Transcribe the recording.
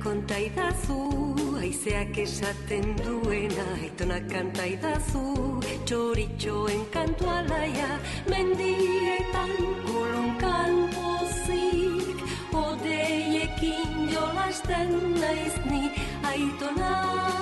konta idazu, haizeak esaten duena, aitona kanta idazu, txoritxoen kantu alaia, mendietan kolonkan pozik, odeiekin jolasten naiz ni, aitona